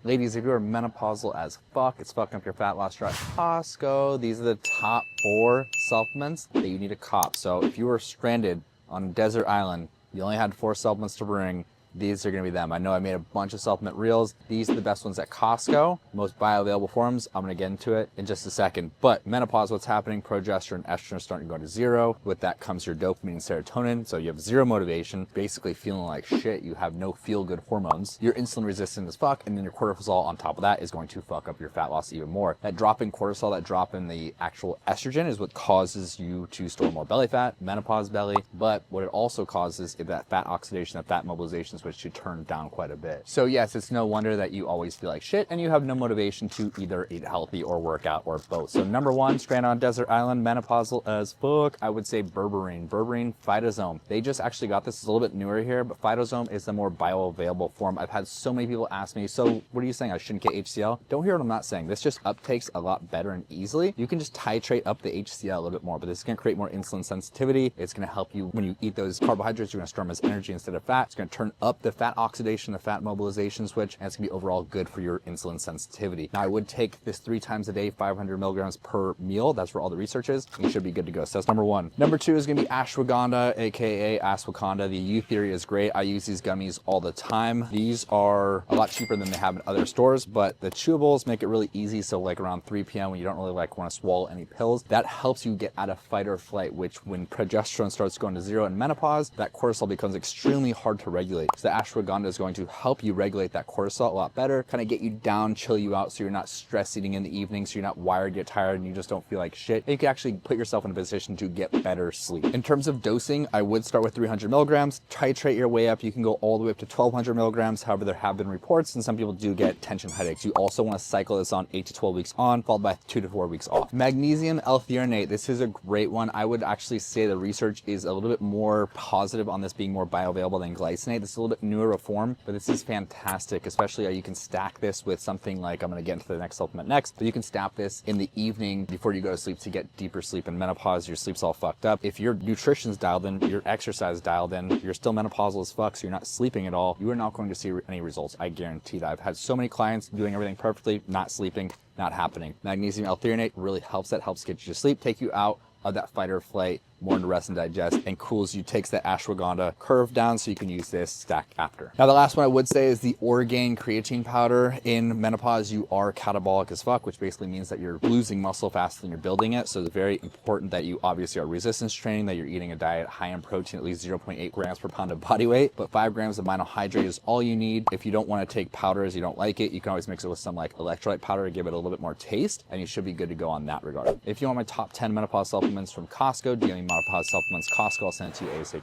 Ladies, if you're menopausal as fuck, it's fucking up your fat loss drug. Costco, these are the top 4 supplements that you need to cop. So if you were stranded on a desert island, you only had 4 supplements to bring, these are gonna be them. I know I made a bunch of supplement reels. These are the best ones at Costco, most bioavailable forms. I'm gonna get into it in just a second. But menopause, what's happening? Progesterone, estrogen are starting to go to 0. With that comes your dopamine and serotonin. So you have 0 motivation, basically feeling like shit. You have no feel-good hormones. You're insulin resistant as fuck, and then your cortisol on top of that is going to fuck up your fat loss even more. That drop in cortisol, that drop in the actual estrogen is what causes you to store more belly fat, menopause belly. But what it also causes is that fat oxidation, that fat mobilization, which should turn down quite a bit. So yes, it's no wonder that you always feel like shit and you have no motivation to either eat healthy or work out or both. So number 1, stranded on desert island, menopausal as fuck, I would say Berberine. Berberine, Phytosome. They just actually got this, it's a little bit newer here, but Phytosome is the more bioavailable form. I've had so many people ask me, so what are you saying, I shouldn't get HCl? Don't hear what I'm not saying. This just uptakes a lot better and easily. You can just titrate up the HCl a little bit more, but this is gonna create more insulin sensitivity. It's gonna help you when you eat those carbohydrates, you're gonna store them as energy instead of fat. It's gonna turn up the fat oxidation, the fat mobilization switch, and it's gonna be overall good for your insulin sensitivity. Now I would take this 3 times a day, 500 milligrams per meal. That's where all the research is. You should be good to go. So that's number 1. Number 2 is gonna be ashwagandha, AKA ashwagandha. The U theory is great. I use these gummies all the time. These are a lot cheaper than they have in other stores, but the chewables make it really easy. So like around 3 p.m. when you don't really like want to swallow any pills, that helps you get out of fight or flight, which when progesterone starts going to 0 in menopause, that cortisol becomes extremely hard to regulate. So the ashwagandha is going to help you regulate that cortisol a lot better, kind of get you down, chill you out so you're not stress eating in the evening, so you're not wired, get tired, and you just don't feel like shit. And you can actually put yourself in a position to get better sleep. In terms of dosing, I would start with 300 milligrams, titrate your way up. You can go all the way up to 1200 milligrams. However, there have been reports and some people do get tension headaches. You also want to cycle this on 8 to 12 weeks on, followed by 2 to 4 weeks off. Magnesium L-threonate, this is a great one. I would actually say the research is a little bit more positive on this being more bioavailable than glycinate. This is a little bit newer of form, but this is fantastic, especially you can stack this with something like, I'm going to get into the next supplement next, but you can stack this in the evening before you go to sleep to get deeper sleep. In menopause, your sleep's all fucked up. If your nutrition's dialed in, your exercise dialed in, you're still menopausal as fuck, so you're not sleeping at all, you are not going to see any results. I guarantee that. I've had so many clients doing everything perfectly, not sleeping, not happening. Magnesium L-threonate really helps. That helps get you to sleep, take you out of that fight or flight, more into rest and digest, and cools you, takes that ashwagandha curve down so you can use this stack after. Now the last one I would say is the Orgain creatine powder. In menopause, you are catabolic as fuck, which basically means that you're losing muscle faster than you're building it. So it's very important that you obviously are resistance training, that you're eating a diet high in protein, at least 0.8 grams per pound of body weight, but 5 grams of monohydrate is all you need. If you don't want to take powders, you don't like it, you can always mix it with some like electrolyte powder to give it a little bit more taste, and you should be good to go on that regard. If you want my top 10 menopause supplements from Costco, do you have any menopause supplements Costco, I'll send it to you ASAP.